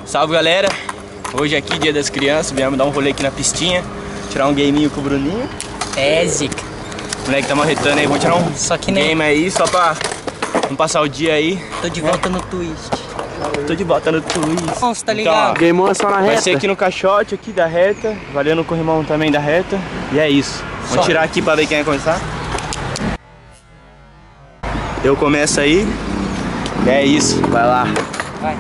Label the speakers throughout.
Speaker 1: Salve, galera! Hoje aqui, dia das crianças, viemos dar um rolê aqui na pistinha, tirar um gameinho com o Bruninho.
Speaker 2: É, zica.
Speaker 1: O moleque tá marretando aí, vamos tirar um
Speaker 2: só que nem...
Speaker 1: game aí, só pra não passar o dia aí.
Speaker 2: Tô de volta no twist.
Speaker 1: Tô de volta no twist.
Speaker 2: Nossa, tá ligado?
Speaker 1: Então,
Speaker 3: Game on é só na reta.
Speaker 1: vai ser aqui no caixote aqui da reta, valendo o corrimão também da reta. E é isso. Vamos tirar aqui pra ver quem vai começar. Eu começo aí. E é isso.
Speaker 3: Vai lá.
Speaker 2: Vai.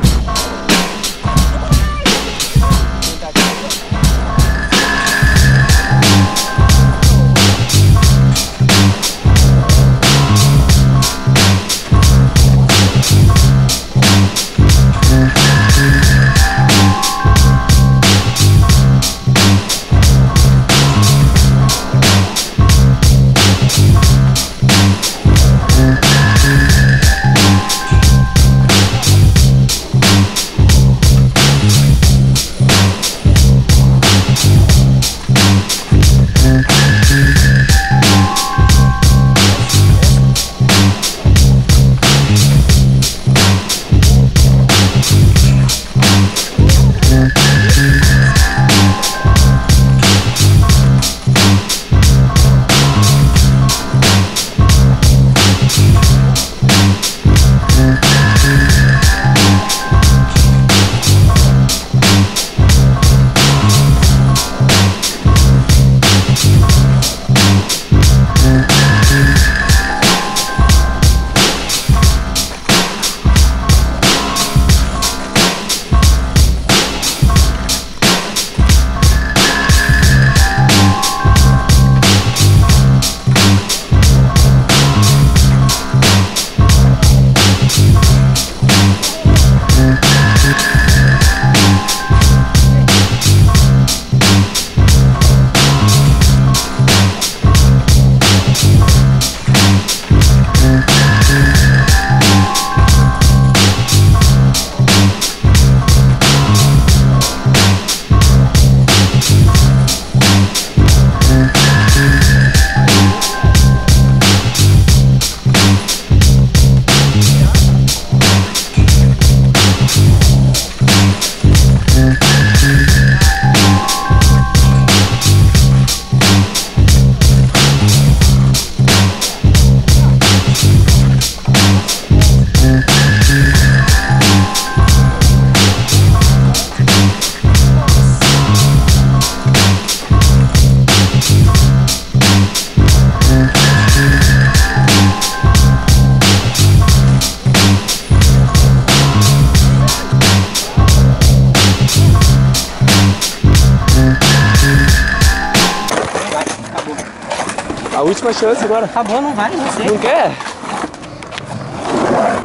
Speaker 3: A última chance agora.
Speaker 2: Acabou, não vai, não sei.
Speaker 3: Não quer?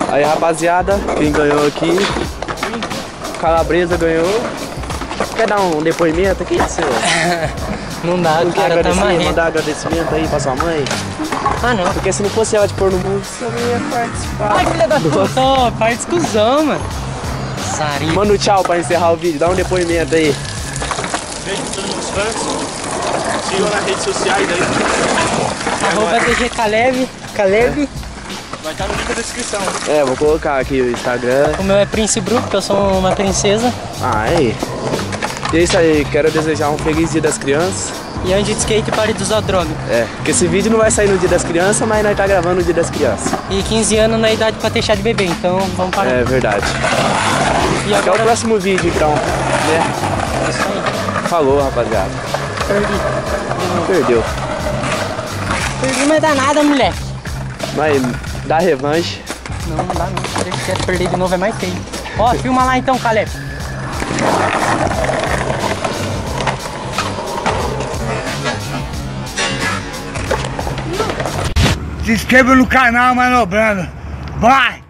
Speaker 3: Aí, rapaziada, quem ganhou aqui? Calabresa ganhou. Quer dar um depoimento aqui, seu?
Speaker 2: Não dá,
Speaker 3: Não
Speaker 2: o
Speaker 3: quer
Speaker 2: cara tá
Speaker 3: agradecer,
Speaker 2: marrento.
Speaker 3: mandar agradecimento aí pra sua mãe?
Speaker 2: Ah, não.
Speaker 3: Porque se não fosse ela te pôr no mundo, você não ia participar.
Speaker 2: Ai, filha da puta, ó, para discussão, mano. Sarinho.
Speaker 3: Manda um tchau pra encerrar o vídeo, dá um depoimento aí.
Speaker 1: Beijo pra todos os fãs. Sigam nas redes sociais aí.
Speaker 2: @DG Caleb.
Speaker 1: Vai estar no link da descrição.
Speaker 3: É, vou colocar aqui o Instagram.
Speaker 2: O meu é Prince Bru, porque eu sou uma princesa.
Speaker 3: Ah, aí. E é isso aí, quero desejar um feliz dia das crianças.
Speaker 2: E ande de skate e pare de usar droga.
Speaker 3: É, porque esse vídeo não vai sair no dia das crianças, mas nós tá gravando no dia das crianças.
Speaker 2: E 15 anos na idade pra deixar de beber, então vamos parar.
Speaker 3: É verdade.
Speaker 2: E
Speaker 3: Até
Speaker 2: agora...
Speaker 3: o próximo vídeo, então. Né?
Speaker 2: Isso aí.
Speaker 3: Falou, rapaziada.
Speaker 2: Perdi.
Speaker 3: Perdeu.
Speaker 2: Perdi, mas dá nada, moleque.
Speaker 3: Mas dá revanche.
Speaker 2: Não dá não. Se quer perder de novo é mais feio. Ó, filma lá então, Caleb.
Speaker 4: Se inscreva no canal Manobrando. Vai!